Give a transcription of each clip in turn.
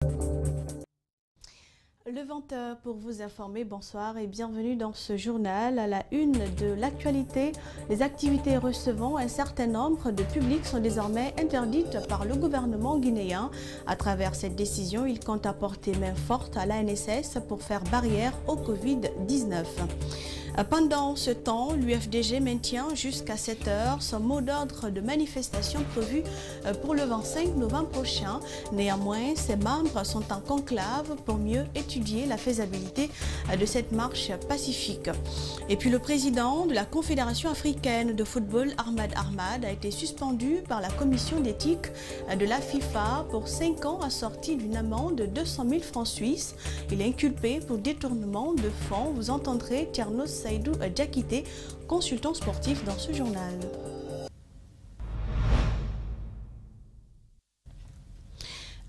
Le 20h pour vous informer, bonsoir et bienvenue dans ce journal. À la une de l'actualité, les activités recevant un certain nombre de publics sont désormais interdites par le gouvernement guinéen. À travers cette décision, il compte apporter main forte à l'ANSS pour faire barrière au Covid-19. Pendant ce temps, l'UFDG maintient jusqu'à 7 heures son mot d'ordre de manifestation prévu pour le 25 novembre prochain. Néanmoins, ses membres sont en conclave pour mieux étudier la faisabilité de cette marche pacifique. Et puis le président de la Confédération africaine de football, Ahmad Ahmad, a été suspendu par la commission d'éthique de la FIFA pour 5 ans assorti d'une amende de 200 000 francs suisses. Il est inculpé pour détournement de fonds. Vous entendrez Tiernos Saïdou Diakité, consultant sportif dans ce journal.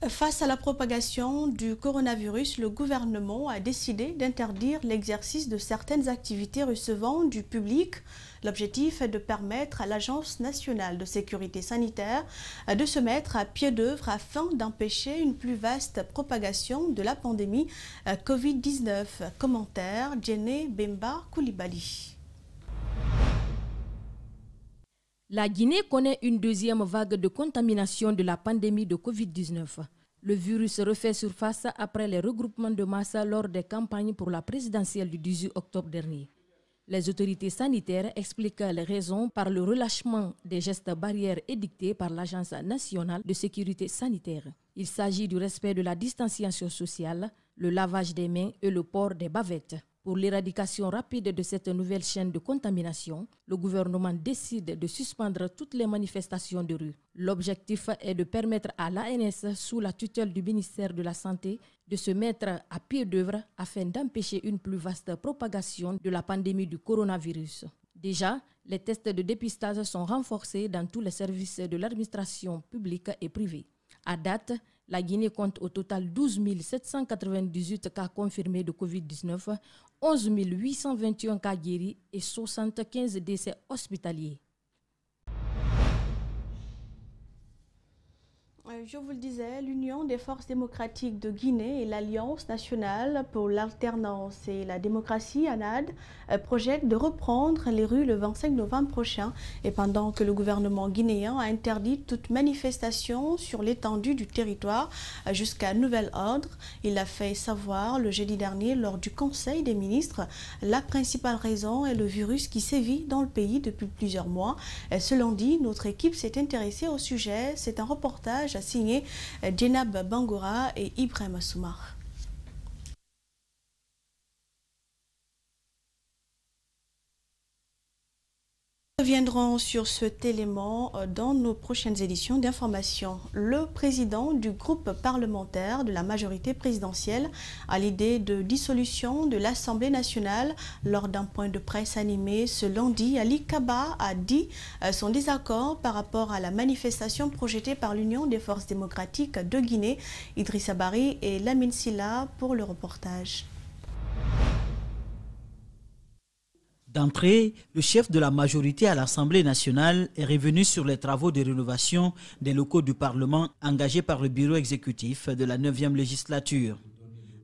Face à la propagation du coronavirus, le gouvernement a décidé d'interdire l'exercice de certaines activités recevant du public. L'objectif est de permettre à l'Agence nationale de sécurité sanitaire de se mettre à pied d'œuvre afin d'empêcher une plus vaste propagation de la pandémie Covid-19. Commentaire, Djene Bemba Koulibaly. La Guinée connaît une deuxième vague de contamination de la pandémie de Covid-19. Le virus refait surface après les regroupements de masse lors des campagnes pour la présidentielle du 18 octobre dernier. Les autorités sanitaires expliquent les raisons par le relâchement des gestes barrières édictés par l'Agence nationale de sécurité sanitaire. Il s'agit du respect de la distanciation sociale, le lavage des mains et le port des bavettes. Pour l'éradication rapide de cette nouvelle chaîne de contamination, le gouvernement décide de suspendre toutes les manifestations de rue. L'objectif est de permettre à l'ANS, sous la tutelle du ministère de la Santé, de se mettre à pied d'œuvre afin d'empêcher une plus vaste propagation de la pandémie du coronavirus. Déjà, les tests de dépistage sont renforcés dans tous les services de l'administration publique et privée. À date, la Guinée compte au total 12 798 cas confirmés de Covid-19, 11 821 cas guéris et 75 décès hospitaliers. Je vous le disais, l'Union des forces démocratiques de Guinée et l'Alliance nationale pour l'alternance et la démocratie, ANAD, projettent de reprendre les rues le 25 novembre prochain. Et pendant que le gouvernement guinéen a interdit toute manifestation sur l'étendue du territoire jusqu'à nouvel ordre, il a fait savoir le jeudi dernier lors du Conseil des ministres. La principale raison est le virus qui sévit dans le pays depuis plusieurs mois. Ce lundi, notre équipe s'est intéressée au sujet. C'est un reportage signé Djenab Bangoura et Ibrahim Soumar. Nous reviendrons sur cet élément dans nos prochaines éditions d'information. Le président du groupe parlementaire de la majorité présidentielle a l'idée de dissolution de l'Assemblée nationale. Lors d'un point de presse animé ce lundi, Ali Kaba a dit son désaccord par rapport à la manifestation projetée par l'Union des forces démocratiques de Guinée. Idrissa Bari et Lamine Silla pour le reportage. D'entrée, le chef de la majorité à l'Assemblée nationale est revenu sur les travaux de rénovation des locaux du Parlement engagés par le bureau exécutif de la 9e législature.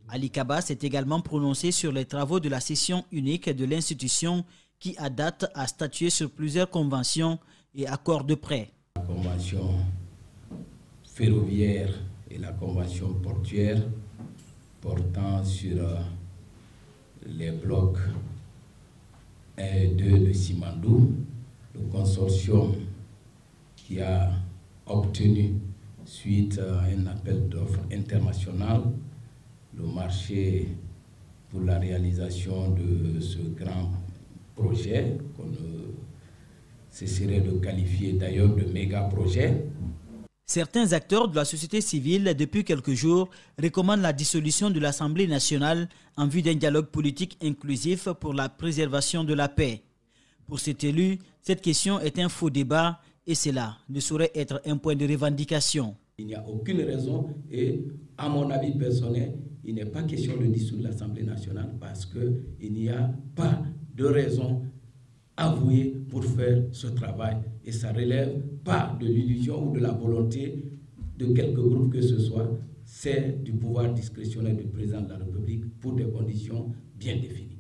Ali Kaba s'est également prononcé sur les travaux de la session unique de l'institution qui, à date, a statué sur plusieurs conventions et accords de prêt. La convention ferroviaire et la convention portuaire portant sur les blocs 1 et 2 de Simandou, le consortium qui a obtenu, suite à un appel d'offres international, le marché pour la réalisation de ce grand projet, qu'on ne cesserait de qualifier d'ailleurs de méga projet. Certains acteurs de la société civile, depuis quelques jours, recommandent la dissolution de l'Assemblée nationale en vue d'un dialogue politique inclusif pour la préservation de la paix. Pour cet élu, cette question est un faux débat et cela ne saurait être un point de revendication. Il n'y a aucune raison et, à mon avis personnel, il n'est pas question de dissoudre l'Assemblée nationale parce qu'il n'y a pas de raison avouée pour faire ce travail. Et ça ne relève pas de l'illusion ou de la volonté de quelque groupe que ce soit, c'est du pouvoir discrétionnaire du président de la République pour des conditions bien définies.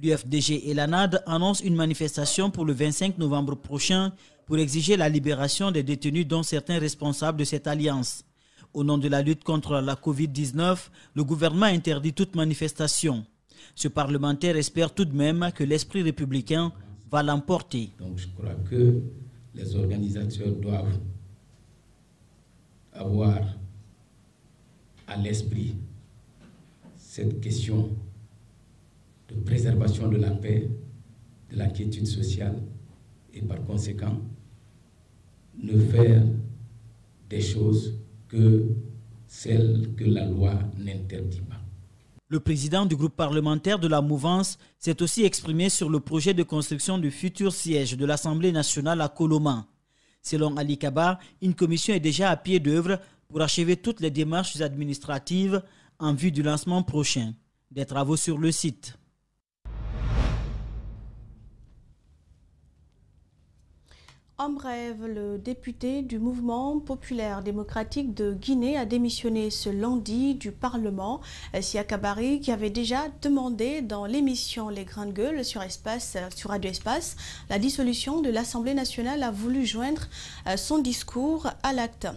L'UFDG et l'ANAD annoncent une manifestation pour le 25 novembre prochain pour exiger la libération des détenus dont certains responsables de cette alliance. Au nom de la lutte contre la Covid-19, le gouvernement interdit toute manifestation. Ce parlementaire espère tout de même que l'esprit républicain va l'emporter. Donc je crois que les organisateurs doivent avoir à l'esprit cette question de préservation de la paix, de la quiétude sociale et par conséquent ne faire des choses que celles que la loi n'interdit pas. Le président du groupe parlementaire de la mouvance s'est aussi exprimé sur le projet de construction du futur siège de l'Assemblée nationale à Koloma. Selon Ali Kaba, une commission est déjà à pied d'œuvre pour achever toutes les démarches administratives en vue du lancement prochain des travaux sur le site. En bref, le député du mouvement populaire démocratique de Guinée a démissionné ce lundi du Parlement. Sia Kabari, qui avait déjà demandé dans l'émission Les Grandes Gueules sur Radio Espace la dissolution de l'Assemblée nationale, a voulu joindre son discours à l'acte.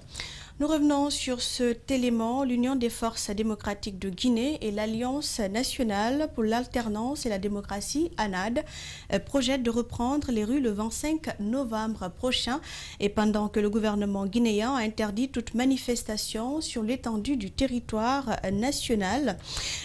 Nous revenons sur cet élément. L'Union des forces démocratiques de Guinée et l'Alliance nationale pour l'alternance et la démocratie, ANAD, projettent de reprendre les rues le 25 novembre prochain, et pendant que le gouvernement guinéen a interdit toute manifestation sur l'étendue du territoire national.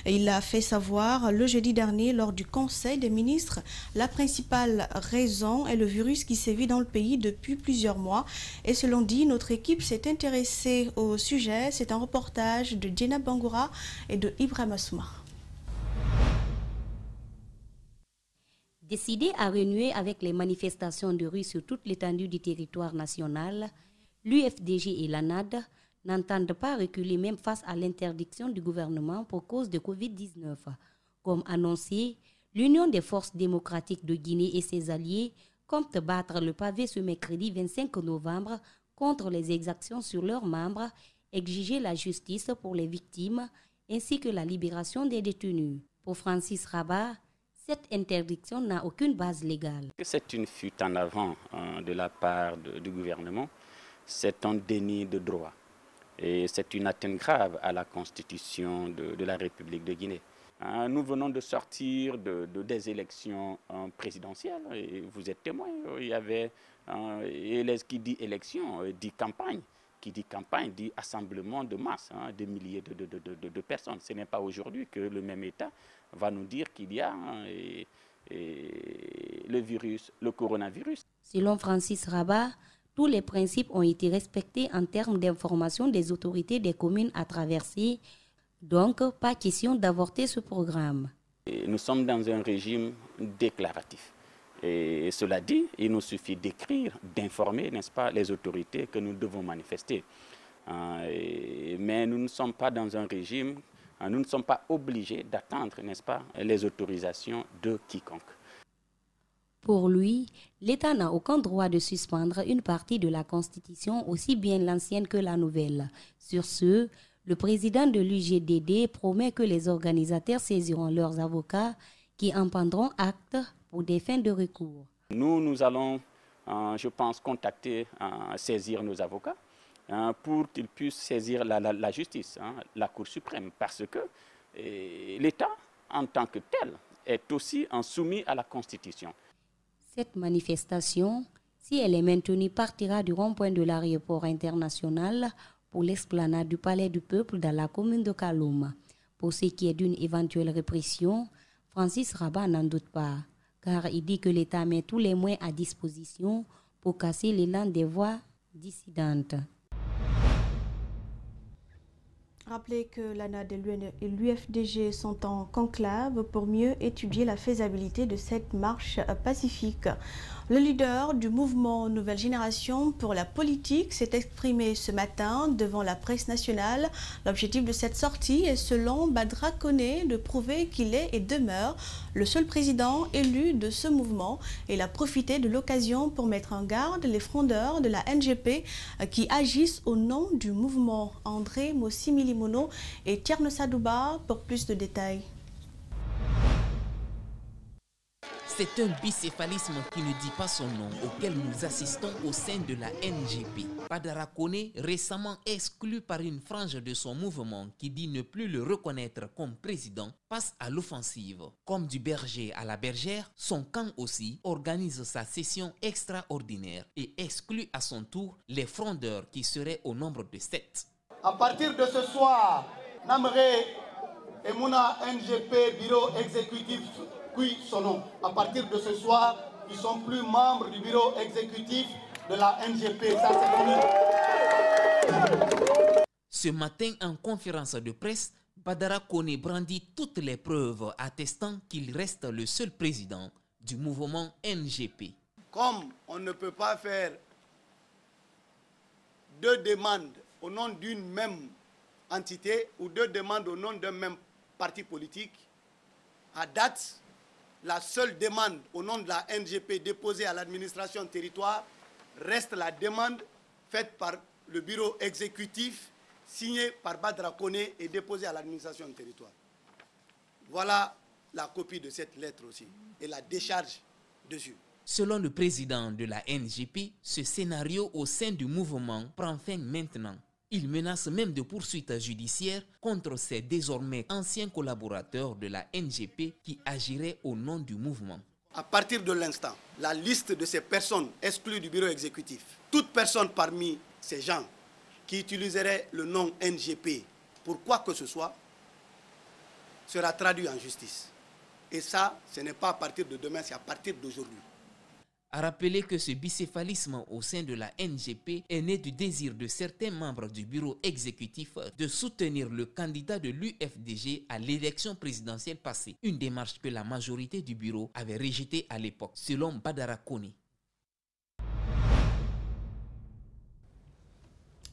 Il l'a fait savoir le jeudi dernier lors du Conseil des ministres. La principale raison est le virus qui sévit dans le pays depuis plusieurs mois. Et selon dit, notre équipe s'est intéressée au sujet. C'est un reportage de Djena Bangoura et de Ibrahim Assouma. Décidé à renouer avec les manifestations de rue sur toute l'étendue du territoire national, l'UFDG et l'ANAD n'entendent pas reculer même face à l'interdiction du gouvernement pour cause de Covid-19. Comme annoncé, l'Union des forces démocratiques de Guinée et ses alliés comptent battre le pavé ce mercredi 25 novembre contre les exactions sur leurs membres, exiger la justice pour les victimes ainsi que la libération des détenus. Pour Francis Rabat, cette interdiction n'a aucune base légale. C'est une fuite en avant de la part du gouvernement, c'est un déni de droit et c'est une atteinte grave à la constitution de la République de Guinée. Nous venons de sortir des élections présidentielles et vous êtes témoin. Il y avait, qui dit élection, dit campagne. Qui dit campagne, dit assemblement de masse, de milliers de personnes. Ce n'est pas aujourd'hui que le même État va nous dire qu'il y a le virus, le coronavirus. Selon Francis Rabat, tous les principes ont été respectés en termes d'information des autorités des communes à traverser. Donc, pas question d'avorter ce programme. Nous sommes dans un régime déclaratif. Et cela dit, il nous suffit d'écrire, d'informer, n'est-ce pas, les autorités que nous devons manifester. Mais nous ne sommes pas dans un régime, nous ne sommes pas obligés d'attendre, n'est-ce pas, les autorisations de quiconque. Pour lui, l'État n'a aucun droit de suspendre une partie de la Constitution, aussi bien l'ancienne que la nouvelle. Sur ce, le président de l'UGDD promet que les organisateurs saisiront leurs avocats qui en prendront acte pour des fins de recours. Nous allons, je pense, saisir nos avocats pour qu'ils puissent saisir la justice, la Cour suprême, parce que l'État, en tant que tel, est aussi soumis à la Constitution. Cette manifestation, si elle est maintenue, partira du rond-point de l'aéroport international pour l'esplanade du Palais du Peuple dans la commune de Kaloma. Pour ce qui est d'une éventuelle répression, Francis Rabat n'en doute pas, car il dit que l'État met tous les moyens à disposition pour casser l'élan des voix dissidentes. Rappelez que l'ANAD et l'UFDG sont en conclave pour mieux étudier la faisabilité de cette marche pacifique. Le leader du mouvement Nouvelle Génération pour la politique s'est exprimé ce matin devant la presse nationale. L'objectif de cette sortie est, selon Badra Koné, de prouver qu'il est et demeure le seul président élu de ce mouvement. Il a profité de l'occasion pour mettre en garde les frondeurs de la NGP qui agissent au nom du mouvement. André Mossimilimono et Tierno Sadouba pour plus de détails. C'est un bicéphalisme qui ne dit pas son nom auquel nous assistons au sein de la NGP. Badara Koné, récemment exclu par une frange de son mouvement qui dit ne plus le reconnaître comme président, passe à l'offensive. Comme du berger à la bergère, son camp aussi organise sa session extraordinaire et exclut à son tour les frondeurs qui seraient au nombre de 7. À partir de ce soir, Namré et Mouna NGP, bureau exécutif, son nom. À partir de ce soir, ils ne sont plus membres du bureau exécutif de la NGP. Ça, c'est fini. Ce matin, en conférence de presse, Badara Koné brandit toutes les preuves attestant qu'il reste le seul président du mouvement NGP. Comme on ne peut pas faire 2 demandes au nom d'une même entité ou 2 demandes au nom d'un même parti politique, à date, la seule demande au nom de la NGP déposée à l'administration territoire reste la demande faite par le bureau exécutif, signée par Badra Koné et déposée à l'administration territoire. Voilà la copie de cette lettre aussi et la décharge dessus. Selon le président de la NGP, ce scénario au sein du mouvement prend fin maintenant. Il menace même de poursuites judiciaires contre ses désormais anciens collaborateurs de la NGP qui agiraient au nom du mouvement. À partir de l'instant, la liste de ces personnes exclues du bureau exécutif, toute personne parmi ces gens qui utiliserait le nom NGP pour quoi que ce soit, sera traduite en justice. Et ça, ce n'est pas à partir de demain, c'est à partir d'aujourd'hui. A rappeler que ce bicéphalisme au sein de la NGP est né du désir de certains membres du bureau exécutif de soutenir le candidat de l'UFDG à l'élection présidentielle passée, une démarche que la majorité du bureau avait rejetée à l'époque, selon Badara Koné.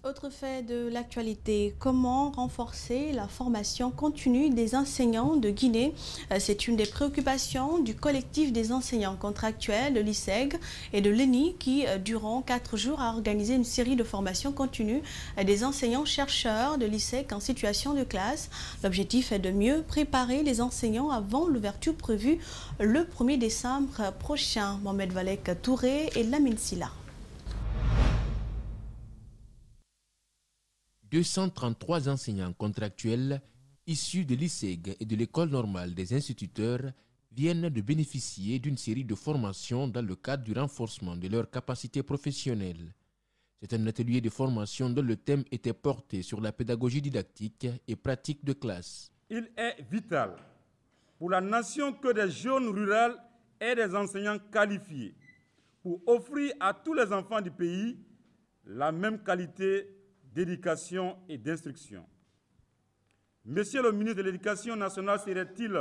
Autre fait de l'actualité, comment renforcer la formation continue des enseignants de Guinée? C'est une des préoccupations du collectif des enseignants contractuels de l'ISEG et de l'ENI qui, durant 4 jours, a organisé une série de formations continues des enseignants-chercheurs de l'ISEG en situation de classe. L'objectif est de mieux préparer les enseignants avant l'ouverture prévue le 1er décembre prochain. Mohamed Valek Touré et Lamine Silla. 233 enseignants contractuels issus de l'ISEG et de l'École normale des instituteurs viennent de bénéficier d'une série de formations dans le cadre du renforcement de leurs capacités professionnelles. C'est un atelier de formation dont le thème était porté sur la pédagogie didactique et pratique de classe. Il est vital pour la nation que des jeunes rurales aient des enseignants qualifiés pour offrir à tous les enfants du pays la même qualité d'éducation et d'instruction. Monsieur le ministre de l'Éducation nationale serait-il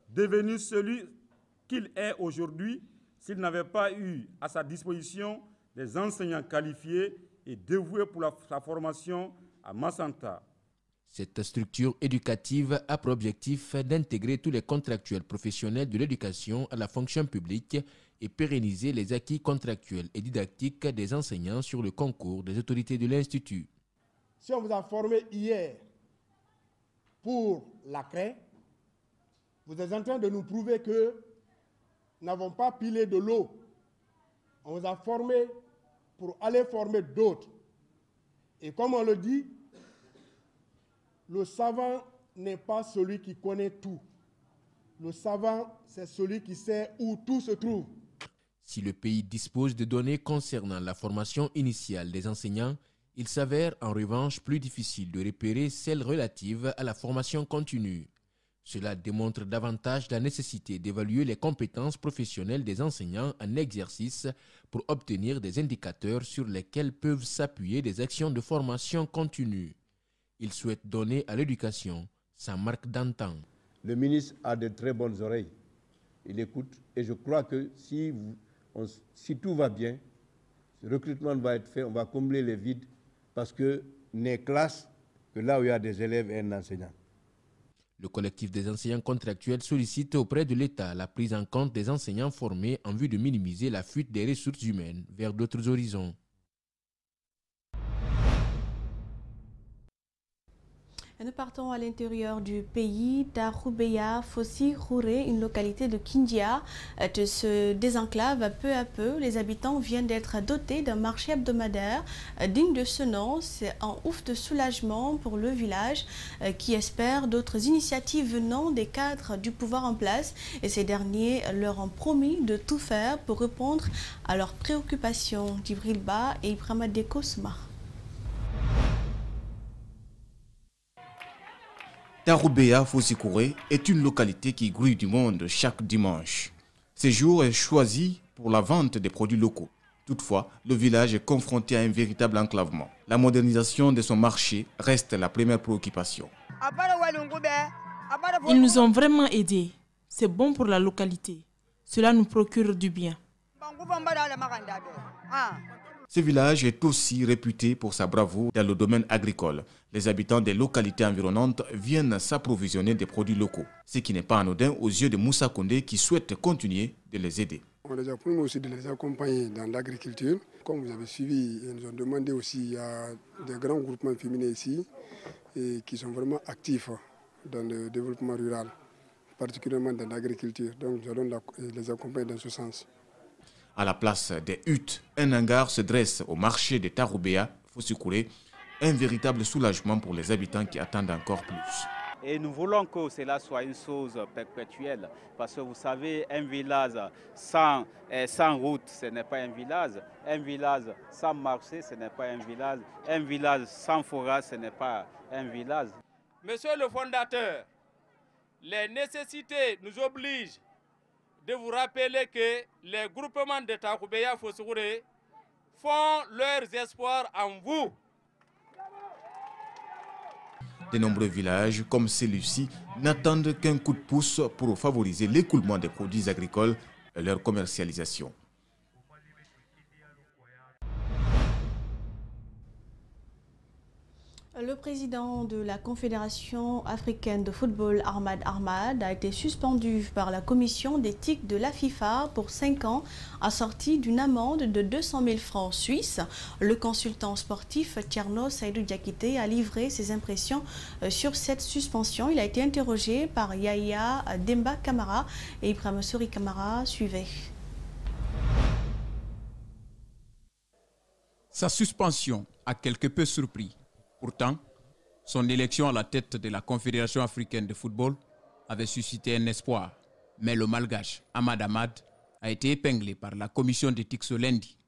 devenu celui qu'il est aujourd'hui s'il n'avait pas eu à sa disposition des enseignants qualifiés et dévoués pour sa formation à Massanta? Cette structure éducative a pour objectif d'intégrer tous les contractuels professionnels de l'éducation à la fonction publique et pérenniser les acquis contractuels et didactiques des enseignants sur le concours des autorités de l'Institut. Si on vous a formé hier pour la craie, vous êtes en train de nous prouver que nous n'avons pas pilé de l'eau. On vous a formé pour aller former d'autres. Et comme on le dit, le savant n'est pas celui qui connaît tout. Le savant, c'est celui qui sait où tout se trouve. Si le pays dispose de données concernant la formation initiale des enseignants, il s'avère en revanche plus difficile de repérer celles relatives à la formation continue. Cela démontre davantage la nécessité d'évaluer les compétences professionnelles des enseignants en exercice pour obtenir des indicateurs sur lesquels peuvent s'appuyer des actions de formation continue. Il souhaite donner à l'éducation sa marque d'antan. Le ministre a de très bonnes oreilles. Il écoute et je crois que si tout va bien, ce recrutement va être fait, on va combler les vides parce que n'est classe que là où il y a des élèves et un enseignant. Le collectif des enseignants contractuels sollicite auprès de l'État la prise en compte des enseignants formés en vue de minimiser la fuite des ressources humaines vers d'autres horizons. Nous partons à l'intérieur du pays. Taroubeya Fossi Khouré, une localité de Kindia, se désenclave peu à peu. Les habitants viennent d'être dotés d'un marché hebdomadaire digne de ce nom. C'est un ouf de soulagement pour le village qui espère d'autres initiatives venant des cadres du pouvoir en place. Et ces derniers leur ont promis de tout faire pour répondre à leurs préoccupations. Djibril Ba et Ibrahima Deko Soumar. Taroubeya Fossi Khouré est une localité qui grouille du monde chaque dimanche. Ce jour est choisi pour la vente des produits locaux. Toutefois, le village est confronté à un véritable enclavement. La modernisation de son marché reste la première préoccupation. Ils nous ont vraiment aidés. C'est bon pour la localité. Cela nous procure du bien. Ce village est aussi réputé pour sa bravoure dans le domaine agricole. Les habitants des localités environnantes viennent s'approvisionner des produits locaux, ce qui n'est pas anodin aux yeux de Moussa Kondé qui souhaite continuer de les aider. On les a promis aussi de les accompagner dans l'agriculture. Comme vous avez suivi, ils nous ont demandé aussi, il y a des grands groupements féminins ici et qui sont vraiment actifs dans le développement rural, particulièrement dans l'agriculture. Donc nous allons les accompagner dans ce sens. À la place des huttes, un hangar se dresse au marché de Taroubeya Fossi Khouré, un véritable soulagement pour les habitants qui attendent encore plus. Et nous voulons que cela soit une chose perpétuelle, parce que vous savez, un village sans route, ce n'est pas un village sans marché, ce n'est pas un village sans forage, ce n'est pas un village. Monsieur le fondateur, les nécessités nous obligent de vous rappeler que les groupements de Taroubeya Fossi Khouré font leurs espoirs en vous. De nombreux villages comme celui-ci n'attendent qu'un coup de pouce pour favoriser l'écoulement des produits agricoles et leur commercialisation. Le président de la Confédération africaine de football, Ahmad Ahmad, a été suspendu par la commission d'éthique de la FIFA pour 5 ans, assorti d'une amende de 200 000 francs suisses. Le consultant sportif Tcherno Saïdou Diakité a livré ses impressions sur cette suspension. Il a été interrogé par Yaya Demba Kamara et Ibrahim Souri Kamara. Suivez. Sa suspension a quelque peu surpris. Pourtant, son élection à la tête de la Confédération africaine de football avait suscité un espoir. Mais le malgache Ahmad Ahmad a été épinglé par la commission d'éthique ce lundi,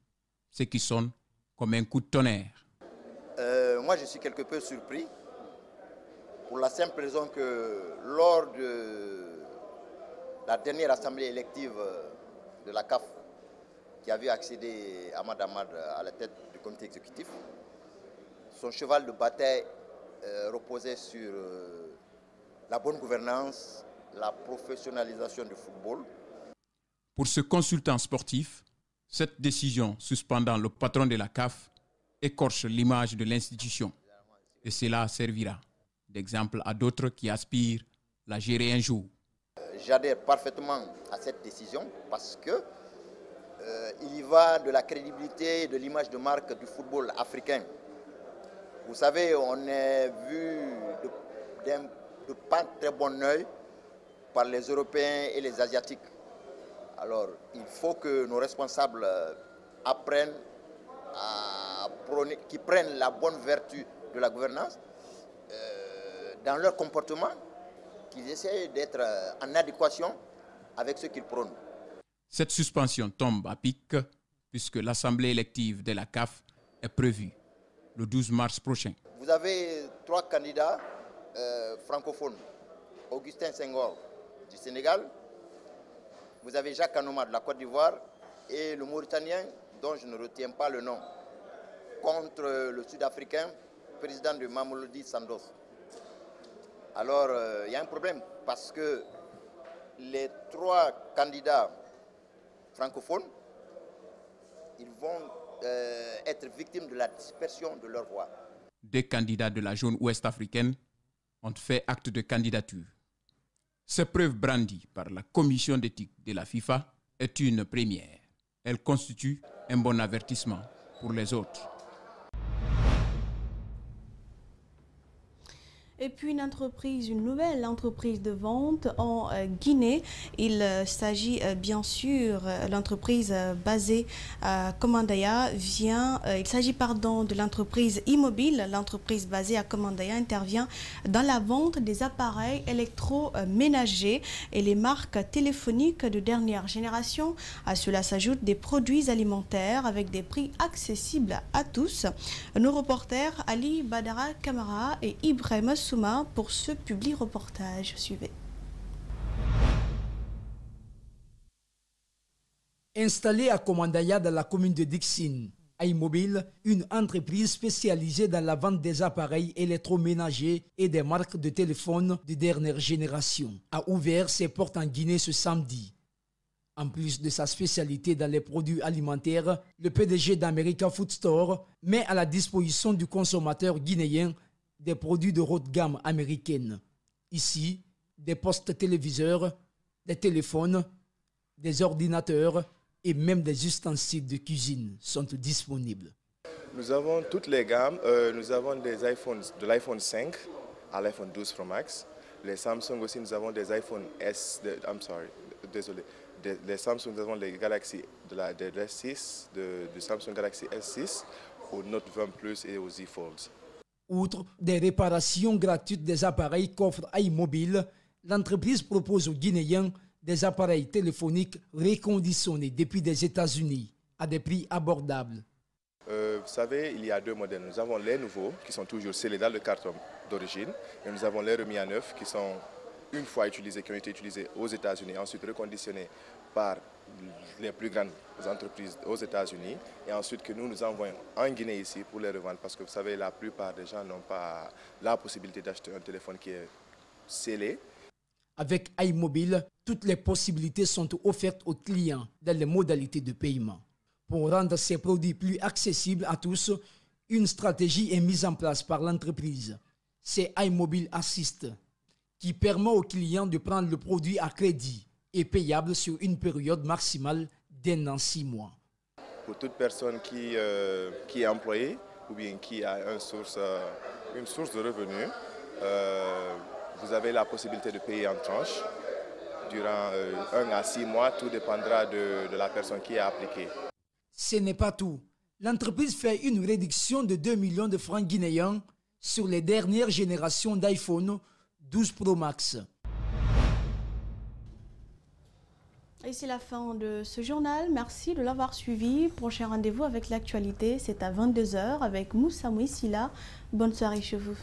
ce qui sonne comme un coup de tonnerre. Moi, je suis quelque peu surpris pour la simple raison que lors de la dernière assemblée élective de la CAF, qui avait accédé Ahmad Ahmad à la tête du comité exécutif, son cheval de bataille reposait sur la bonne gouvernance, la professionnalisation du football. Pour ce consultant sportif, cette décision suspendant le patron de la CAF écorche l'image de l'institution. Et cela servira d'exemple à d'autres qui aspirent à la gérer un jour. J'adhère parfaitement à cette décision parce que il y va de la crédibilité et de l'image de marque du football africain. Vous savez, on est vu de pas très bon œil par les Européens et les Asiatiques. Alors, il faut que nos responsables apprennent à prôner, qu'ils prennent la bonne vertu de la gouvernance dans leur comportement, qu'ils essaient d'être en adéquation avec ce qu'ils prônent. Cette suspension tombe à pic puisque l'assemblée élective de la CAF est prévue le 12 mars prochain. Vous avez 3 candidats francophones. Augustin Senghor du Sénégal, vous avez Jacques Anouma de la Côte d'Ivoire et le Mauritanien, dont je ne retiens pas le nom, contre le Sud-Africain président de Mamelodi Sandos. Alors, il y a un problème parce que les 3 candidats francophones, ils vont être victimes de la dispersion de leur voix. 2 candidats de la zone ouest africaine ont fait acte de candidature. Cette preuve brandie par la commission d'éthique de la FIFA est une première. Elle constitue un bon avertissement pour les autres. Et puis une nouvelle entreprise de vente en Guinée. Il s'agit bien sûr l'entreprise basée à Komandaya il s'agit de l'entreprise Immobile. L'entreprise basée à Komandaya intervient dans la vente des appareils électroménagers et les marques téléphoniques de dernière génération. À cela s'ajoutent des produits alimentaires avec des prix accessibles à tous. Nos reporters Ali Badara Kamara et Ibrahim Souma pour ce public reportage. Suivez. Installée à Komandaya dans la commune de Dixine, iMobile, une entreprise spécialisée dans la vente des appareils électroménagers et des marques de téléphone de dernière génération, a ouvert ses portes en Guinée ce samedi. En plus de sa spécialité dans les produits alimentaires, le PDG d'America Food Store met à la disposition du consommateur guinéen des produits de haute gamme américaine. Ici, des postes téléviseurs, des téléphones, des ordinateurs et même des ustensiles de cuisine sont disponibles. Nous avons toutes les gammes. Nous avons des iPhones, de l'iPhone 5 à l'iPhone 12 Pro Max. Les Samsung aussi, nous avons des iPhone les Samsung, nous avons les Galaxy de S6, de Samsung Galaxy S6 au Note 20 Plus et aux Z Folds. Outre des réparations gratuites des appareils qu'offre iMobile, l'entreprise propose aux Guinéens des appareils téléphoniques réconditionnés depuis les États-Unis à des prix abordables. Vous savez, il y a 2 modèles. Nous avons les nouveaux qui sont toujours scellés dans le carton d'origine et nous avons les remis à neuf qui sont une fois utilisés, qui ont été utilisés aux États-Unis, ensuite reconditionnés par les plus grandes entreprises aux États-Unis et ensuite que nous envoyons en Guinée ici pour les revendre parce que vous savez, la plupart des gens n'ont pas la possibilité d'acheter un téléphone qui est scellé. Avec iMobile, toutes les possibilités sont offertes aux clients dans les modalités de paiement. Pour rendre ces produits plus accessibles à tous, une stratégie est mise en place par l'entreprise. C'est iMobile Assist, qui permet aux clients de prendre le produit à crédit et payable sur une période maximale d'1 an 6 mois. Pour toute personne qui est employée ou bien qui a une source de revenus, vous avez la possibilité de payer en tranches durant 1 à 6 mois. Tout dépendra de la personne qui est appliquée. Ce n'est pas tout. L'entreprise fait une réduction de 2 millions de francs guinéens sur les dernières générations d'iPhone 12 Pro Max. Et c'est la fin de ce journal. Merci de l'avoir suivi. Prochain rendez-vous avec l'actualité, c'est à 22h avec Moussa Mouissila. Bonne soirée chez vous.